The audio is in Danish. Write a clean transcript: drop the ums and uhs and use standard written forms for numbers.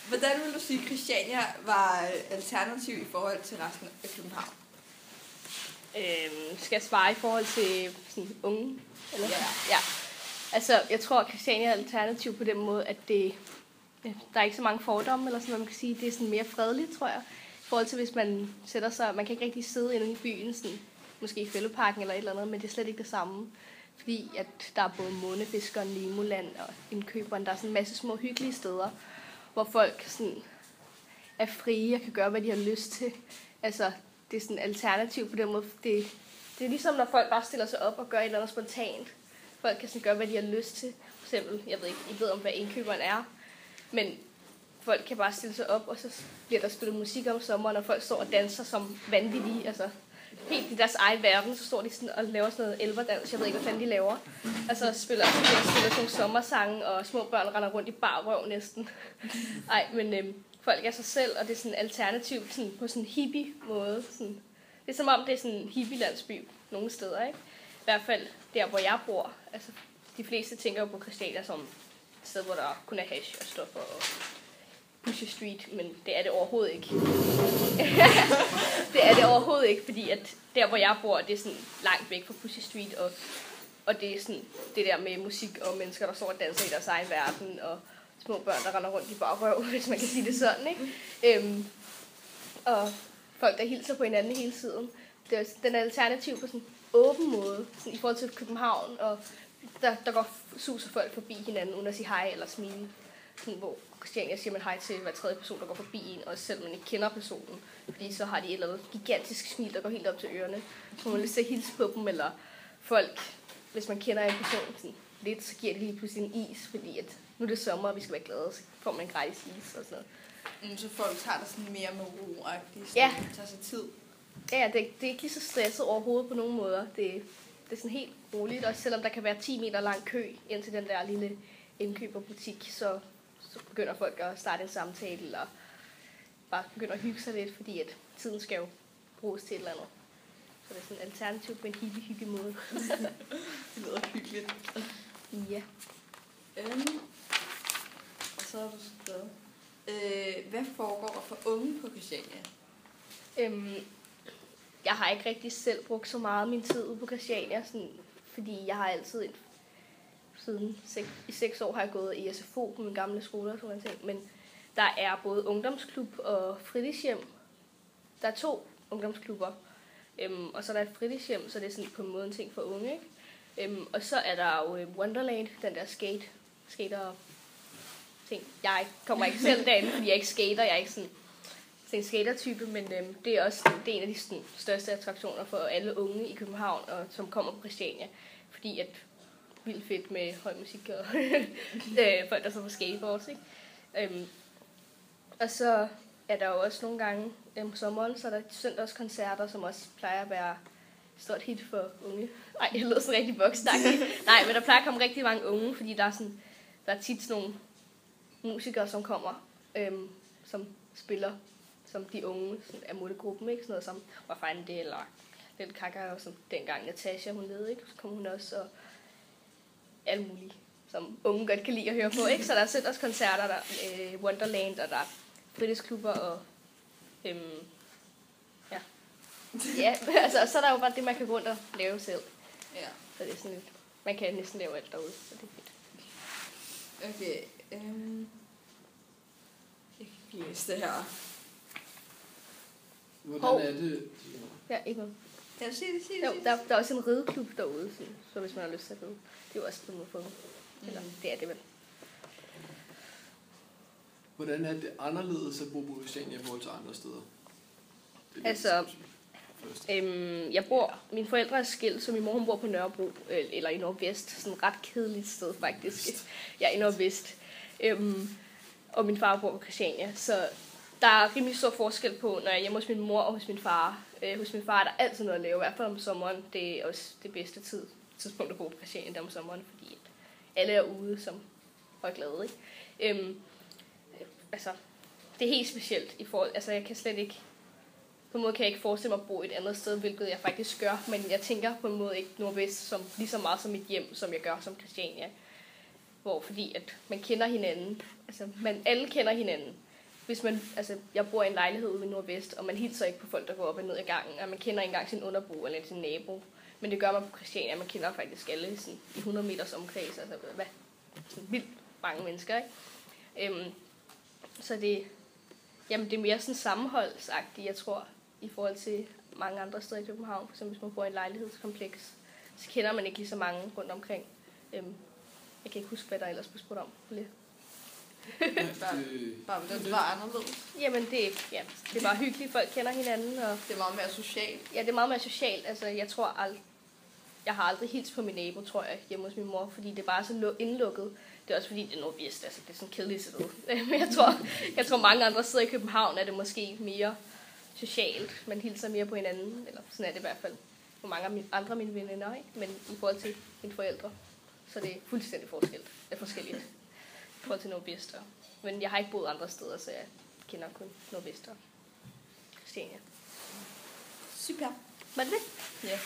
Hvordan vil du sige, at Christiania var alternativ i forhold til resten af København? Skal jeg svare i forhold til sådan, unge? Eller? Ja. Altså, jeg tror, at Christiania er alternativ på den måde, at der er ikke så mange fordomme, eller sådan, man kan sige. Det er sådan mere fredeligt, tror jeg. I forhold til, hvis man sætter sig... Man kan ikke rigtig sidde inde i byen, sådan, måske i Fælleparken eller et eller andet, men det er slet ikke det samme. Fordi at der er både Månefiskeren, Legoland og Indkøberen. Der er sådan en masse små hyggelige steder, hvor folk sådan er frie og kan gøre, hvad de har lyst til. Altså, det er sådan alternativ på den måde. Det er ligesom, når folk bare stiller sig op og gør et eller andet spontant. Folk kan sådan gøre, hvad de har lyst til. For eksempel, jeg ved ikke, I ved om, hvad Indkøberen er. Men folk kan bare stille sig op, og så bliver der spillet musik om sommeren, og folk står og danser som vanvittige. Altså, helt i deres egen verden, så står de sådan og laver sådan noget elverdans. Jeg ved ikke, hvad fanden de laver. Altså spiller sådan nogle sommersange, og små børn render rundt i barrøv næsten. Ej, men folk er sig selv, og det er sådan alternativt sådan, på sådan en hippie måde. Sådan. Det er som om, det er sådan en hippie-landsby nogle steder, ikke? I hvert fald der, hvor jeg bor. Altså, de fleste tænker jo på Christiania som et sted, hvor der kun er hash og stoffer og Pusher Street, men det er det overhovedet ikke. Det er det overhovedet ikke, fordi at der, hvor jeg bor, det er sådan langt væk fra Pusher Street, og det er sådan det der med musik og mennesker, der står og danser i deres egen verden, og små børn, der render rundt i barrøv, hvis man kan sige det sådan, ikke? Og folk, der hilser på hinanden hele tiden. Den er alternativ på sådan en åben måde, sådan i forhold til København, og der går suser folk forbi hinanden, uden at sige hej eller smile. Sådan, hvor Christiania siger man hej til hver tredje person, der går forbi en, også selv man ikke kender personen. Fordi så har de et eller andet gigantisk smil, der går helt op til ørerne. Så man har lyst til at hilse på dem, eller folk, hvis man kender en person sådan lidt, så giver det lige pludselig en is, fordi at nu er det sommer, og vi skal være glade, så får man en gratis is og sådan noget. Så folk tager det sådan mere med ro-agtigt, ja. Tager sig tid. Ja, det er ikke lige så stresset overhovedet på nogen måder. Det er sådan helt roligt, også selvom der kan være 10 meter lang kø ind til den der lille indkøberbutik, så begynder folk at starte en samtale, eller bare begynder at hygge sig lidt, fordi at tiden skal jo bruges til et eller andet. Så det er sådan en alternativ på en hippie måde. Det lyder hyggeligt. Ja. Og så er du skrevet. Hvad foregår der for unge på Christiania? Jeg har ikke rigtig selv brugt så meget af min tid ude på Christiania, sådan, fordi jeg har altid siden 6 år har jeg gået i SFO på min gamle skole og sådan ting, men der er både ungdomsklub og fritidshjem. Der er 2 ungdomsklubber, og så er der et fritidshjem, så det er sådan på en måde en ting for unge, ikke? Og så er der jo Wonderland, den der skater ting. Jeg kommer ikke selv derinde, fordi jeg ikke skater, jeg er ikke sådan en skatertype, men det er også det er en af de sådan, største attraktioner for alle unge i København, og som kommer på Christiania, fordi at vildt fedt med høj musik og folk, der så på skateboards, ikke? Og så er der jo også nogle gange om sommeren, så er der søndagskoncerter, som også plejer at være et stort hit for unge. Nej, det lyder sådan rigtig voksnagtigt. Nej, men der plejer at komme rigtig mange unge, fordi der er tit sådan nogle musikere, som kommer, som spiller som de unge af modegruppen, ikke? Sådan noget som Rafande eller Lille Kaka, og som dengang Natasha, hun levede, ikke? Så kom hun også, og alt muligt, som unge godt kan lide at høre på, ikke? Så der er søndagskoncerter, der Wonderland, og der er fritidsklubber, og ja, altså, så er der jo bare det, man kan gå rundt og lave selv. Ja. Så det er sådan lidt, man kan næsten lave alt derude, så det er fedt. Okay, jeg kan ikke læse det her. Hvordan er det? Ja, ikke noget. Ja, sig det. Jo, der er også en rideklub derude, så hvis man har lyst til at ride. Det er jo også noget for mig. Eller det er det vel. Hvordan er det anderledes at bo på Christiania i forhold til andre steder? Altså, mine forældre er skilt, så min mor hun bor på Nørrebro, eller i Nordvest, sådan et ret kedeligt sted faktisk. Ja, i Nordvest. Og min far bor på Christiania, så der er rimelig stor forskel på, når jeg er hjemme hos min mor og hos min far. Hos min far er der altid noget at lave, i hvert fald om sommeren. Det er også det bedste tidspunkt at bo på Christiania, der om sommeren, fordi at alle er ude, som er glade, ikke? Altså, det er helt specielt i forhold, altså jeg kan slet ikke, på en måde kan jeg ikke forestille mig at bo et andet sted, hvilket jeg faktisk gør, men jeg tænker på en måde ikke Nordvest som lige så meget som mit hjem, som jeg gør som Christiania. Hvor fordi at man kender hinanden, altså alle kender hinanden. hvis man, altså, jeg bor i en lejlighed ude i Nordvest, og man hilser ikke på folk, der går op og ned i gangen, og man kender ikke engang sin underbo eller sin nabo. Men det gør man på Christiania, man kender faktisk alle sådan, i 100 meters omkreds, altså hvad? Sådan vildt mange mennesker, ikke? Så det er mere sådan sammenholdsagtigt, jeg tror, i forhold til mange andre steder i København. For eksempel hvis man bor i en lejlighedskompleks, så kender man ikke lige så mange rundt omkring. Jeg kan ikke huske, hvad der ellers blev spurgt om. Bare det var anderledes. Jamen, det er bare hyggeligt. Folk kender hinanden. Og det er meget mere socialt. Ja, det er meget mere socialt. Altså, jeg har aldrig hilst på min nabo, tror jeg, hjemme hos min mor, fordi det er bare så indlukket. Det er også fordi, det er Nordvest, altså det er sådan kedeligt sted. Men jeg tror mange andre steder i København er det måske mere socialt. Man hilser mere på hinanden, eller sådan er det i hvert fald for mange af andre af mine veninder, ikke? Men i forhold til mine forældre, så det er fuldstændig forskelligt i forhold til Nordvest. Men jeg har ikke boet andre steder, så jeg kender kun Nordvest og Christiania. Super. Var det det? Ja.